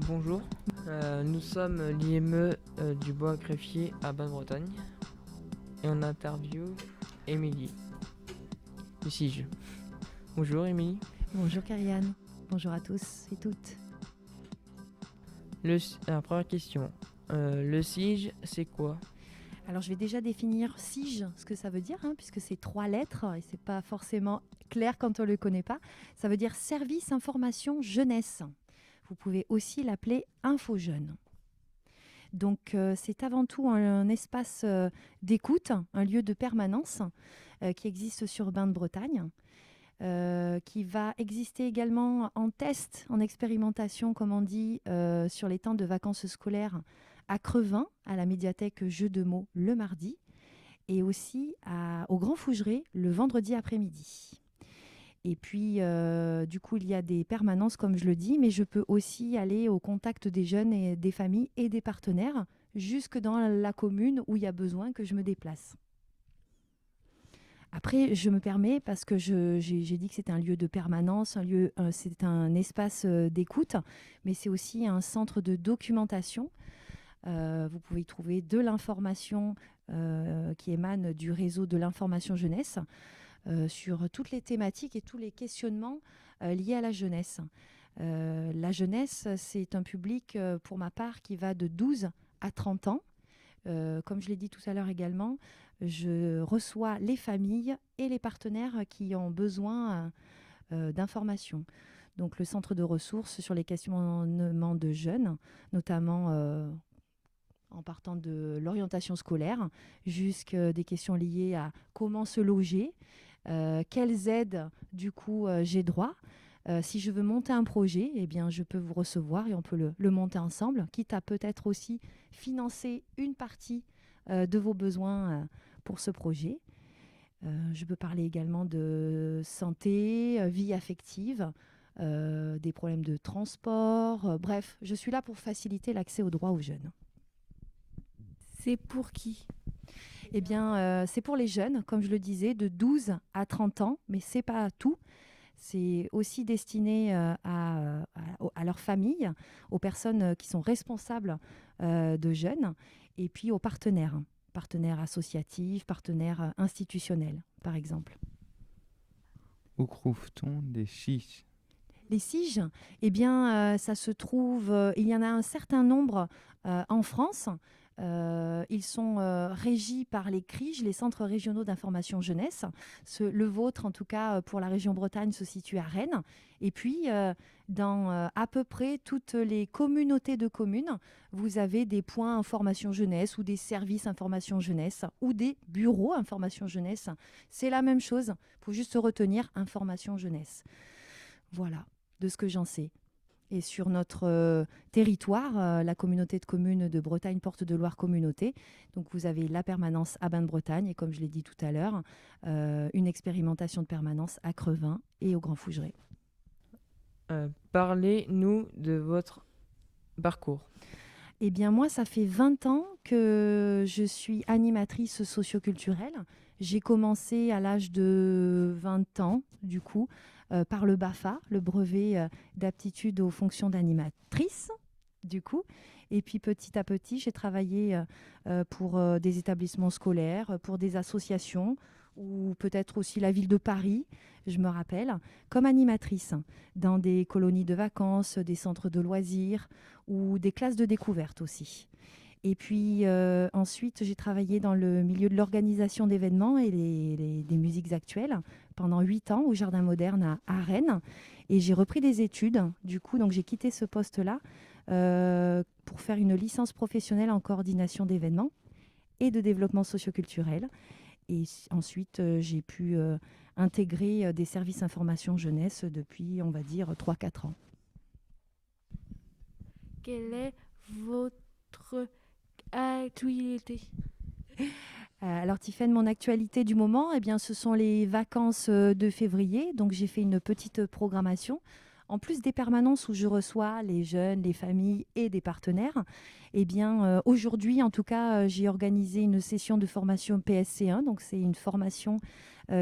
Bonjour. Nous sommes l'IME du Bois Greffier à Basse-Bretagne et on interview Émilie du CIGE. Bonjour Émilie. Bonjour Karianne, bonjour à tous et toutes. La première question, le CIGE c'est quoi? Alors je vais déjà définir CIGE, ce que ça veut dire, puisque c'est 3 lettres et c'est pas forcément clair quand on le connaît pas. Ça veut dire Service Information Jeunesse. Vous pouvez aussi l'appeler Info Jeune. Donc c'est avant tout un espace d'écoute, un lieu de permanence qui existe sur Bain-de-Bretagne. Qui va exister également en test, en expérimentation, comme on dit, sur les temps de vacances scolaires à Crevin, à la médiathèque Jeux de mots le mardi, et aussi au Grand Fougeray le vendredi après-midi. Et puis, du coup, il y a des permanences, comme je le dis, mais je peux aussi aller au contact des jeunes et des familles et des partenaires, jusque dans la commune où il y a besoin que je me déplace. Après, je me permets, parce que j'ai dit que c'était un lieu de permanence, c'est un espace d'écoute, mais c'est aussi un centre de documentation. Vous pouvez y trouver de l'information qui émane du réseau de l'information jeunesse sur toutes les thématiques et tous les questionnements liés à la jeunesse. La jeunesse, c'est un public, pour ma part, qui va de 12 à 30 ans. Comme je l'ai dit tout à l'heure également, je reçois les familles et les partenaires qui ont besoin d'informations. Donc le centre de ressources sur les questionnements de jeunes, notamment en partant de l'orientation scolaire, jusqu'à des questions liées à comment se loger, quelles aides du coup j'ai droit. Si je veux monter un projet, eh bien, je peux vous recevoir et on peut le monter ensemble, quitte à peut-être aussi financer une partie de vos besoins pour ce projet. Je peux parler également de santé, vie affective, des problèmes de transport. Bref, je suis là pour faciliter l'accès aux droits aux jeunes. C'est pour qui ? Eh bien, c'est pour les jeunes, comme je le disais, de 12 à 30 ans, mais ce n'est pas tout. C'est aussi destiné à leurs familles, aux personnes qui sont responsables de jeunes, et puis aux partenaires associatifs, partenaires institutionnels, par exemple. Où trouve-t-on des CIGE ? Les CIGE, eh bien, ça se trouve, il y en a un certain nombre en France. Ils sont régis par les CRIJ, les centres régionaux d'information jeunesse. Le vôtre, en tout cas, pour la région Bretagne, se situe à Rennes. Et puis, dans à peu près toutes les communautés de communes, vous avez des points information jeunesse ou des services information jeunesse ou des bureaux information jeunesse. C'est la même chose. Il faut juste retenir information jeunesse. Voilà, de ce que j'en sais. Et sur notre territoire, la communauté de communes de Bretagne Porte de Loire Communauté. Donc vous avez la permanence à Bain-de-Bretagne et comme je l'ai dit tout à l'heure, une expérimentation de permanence à Crevin et au Grand Fougeray. Parlez-nous de votre parcours. Eh bien moi, ça fait 20 ans que je suis animatrice socioculturelle. J'ai commencé à l'âge de 20 ans, du coup, par le BAFA, le brevet d'aptitude aux fonctions d'animatrice, du coup. Et puis petit à petit, j'ai travaillé pour des établissements scolaires, pour des associations, ou peut-être aussi la ville de Paris, je me rappelle, comme animatrice, dans des colonies de vacances, des centres de loisirs, ou des classes de découverte aussi. Et puis ensuite, j'ai travaillé dans le milieu de l'organisation d'événements et des musiques actuelles pendant 8 ans au Jardin Moderne à Rennes. Et j'ai repris des études. Du coup, donc j'ai quitté ce poste-là pour faire une licence professionnelle en coordination d'événements et de développement socioculturel. Et ensuite, j'ai pu intégrer des services information jeunesse depuis, on va dire, 3-4 ans. Quelle est votre actualité ? Alors Tiffaine, mon actualité du moment, eh bien, ce sont les vacances de février. Donc j'ai fait une petite programmation. En plus des permanences où je reçois les jeunes, les familles et des partenaires, eh bien, aujourd'hui, en tout cas, j'ai organisé une session de formation PSC1. Donc c'est une formation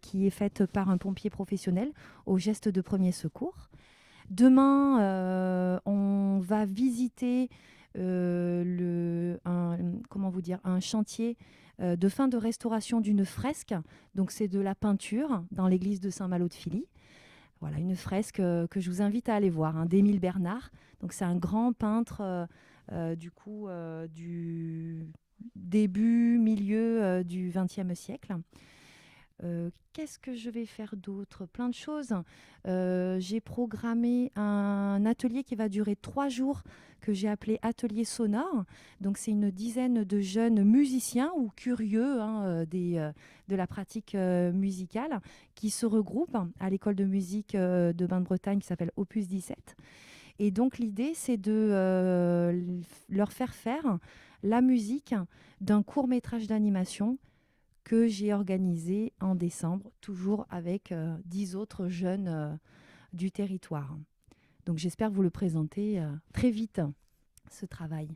qui est faite par un pompier professionnel aux gestes de premier secours. Demain, on va visiter un chantier de fin de restauration d'une fresque. Donc c'est de la peinture dans l'église de Saint-Malo de Filly. Voilà, une fresque que je vous invite à aller voir, hein, d'Émile Bernard. Donc c'est un grand peintre du début, milieu du XXe siècle. Qu'est-ce que je vais faire d'autre? Plein de choses. J'ai programmé un atelier qui va durer 3 jours, que j'ai appelé Atelier Sonore. Donc, c'est une dizaine de jeunes musiciens ou curieux de la pratique musicale qui se regroupent à l'école de musique de Bain-de-Bretagne qui s'appelle Opus 17. Et donc, l'idée, c'est de leur faire faire la musique d'un court-métrage d'animation que j'ai organisé en décembre, toujours avec 10 autres jeunes du territoire. Donc j'espère vous le présenter très vite, ce travail.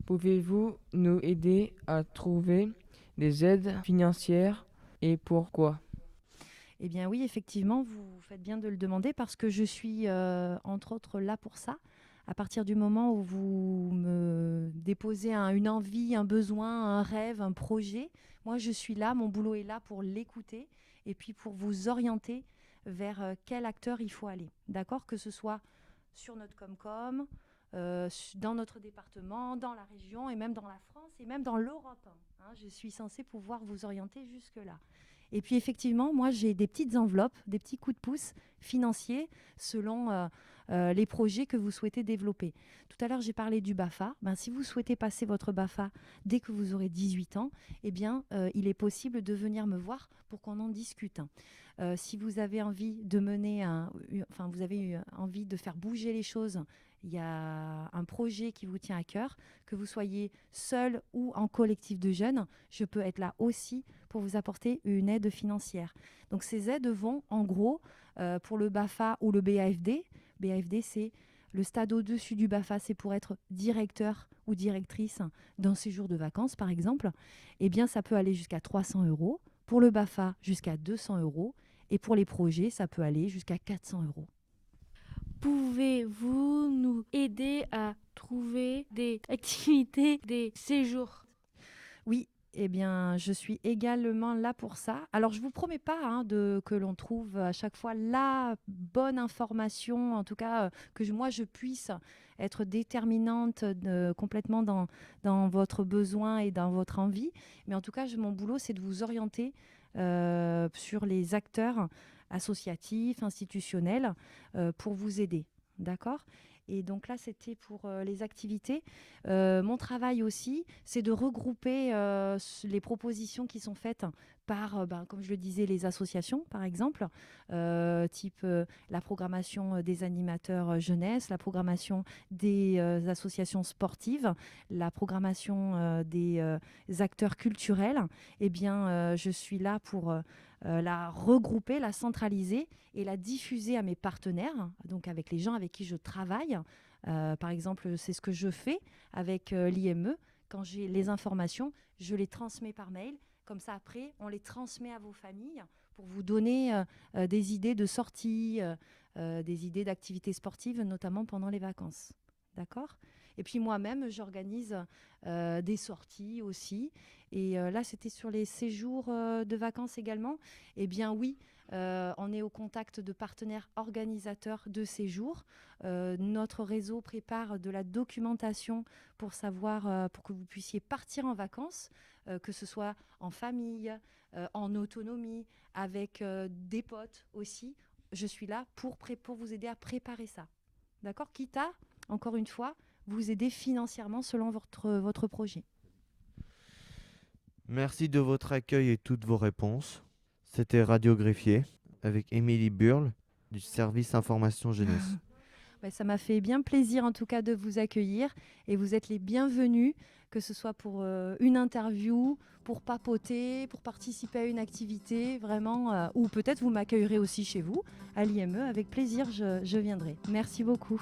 Pouvez-vous nous aider à trouver des aides financières et pourquoi? Eh bien oui, effectivement, vous faites bien de le demander parce que je suis entre autres là pour ça. À partir du moment où vous me déposez une envie, un besoin, un rêve, un projet, moi je suis là, mon boulot est là pour l'écouter et puis pour vous orienter vers quel acteur il faut aller. D'accord? Que ce soit sur notre Comcom, dans notre département, dans la région et même dans la France et même dans l'Europe. Hein, je suis censée pouvoir vous orienter jusque-là. Et puis effectivement, moi j'ai des petites enveloppes, des petits coups de pouce financiers selon les projets que vous souhaitez développer. Tout à l'heure, j'ai parlé du BAFA. Si vous souhaitez passer votre BAFA dès que vous aurez 18 ans, eh bien, il est possible de venir me voir pour qu'on en discute. Si vous avez envie de vous avez envie de faire bouger les choses, il y a un projet qui vous tient à cœur, que vous soyez seul ou en collectif de jeunes, je peux être là aussi pour vous apporter une aide financière. Donc ces aides vont en gros pour le BAFA ou le BAFD. BAFD, c'est le stade au-dessus du BAFA, c'est pour être directeur ou directrice d'un séjour de vacances, par exemple. Eh bien, ça peut aller jusqu'à 300 €. Pour le BAFA, jusqu'à 200 €. Et pour les projets, ça peut aller jusqu'à 400 €. Pouvez-vous nous aider à trouver des activités, des séjours? Oui, eh bien, je suis également là pour ça. Alors, je ne vous promets pas que l'on trouve à chaque fois la bonne information, en tout cas, moi, je puisse être déterminante complètement dans votre besoin et dans votre envie. Mais en tout cas, mon boulot, c'est de vous orienter sur les acteurs associatifs, institutionnels, pour vous aider. D'accord ? Et donc là, c'était pour les activités. Mon travail aussi, c'est de regrouper les propositions qui sont faites par, comme je le disais, les associations, par exemple, type la programmation des animateurs jeunesse, la programmation des associations sportives, la programmation des acteurs culturels. Eh bien, je suis là pour la regrouper, la centraliser et la diffuser à mes partenaires, donc avec les gens avec qui je travaille. Par exemple, c'est ce que je fais avec l'IME. Quand j'ai les informations, je les transmets par mail. Comme ça, après, on les transmet à vos familles pour vous donner des idées de sorties, des idées d'activités sportives, notamment pendant les vacances. D'accord ? Et puis moi-même, j'organise des sorties aussi. Et là, c'était sur les séjours de vacances également. Eh bien oui, on est au contact de partenaires organisateurs de séjours. Notre réseau prépare de la documentation pour savoir, pour que vous puissiez partir en vacances, que ce soit en famille, en autonomie, avec des potes aussi. Je suis là pour vous aider à préparer ça. D'accord ? Quitte à, encore une fois, vous aider financièrement selon votre projet. Merci de votre accueil et toutes vos réponses. C'était Radio Greffier avec Émilie Burle du service information jeunesse. Ça m'a fait bien plaisir en tout cas de vous accueillir et vous êtes les bienvenus, que ce soit pour une interview, pour papoter, pour participer à une activité, vraiment, ou peut-être vous m'accueillerez aussi chez vous à l'IME, avec plaisir je viendrai. Merci beaucoup.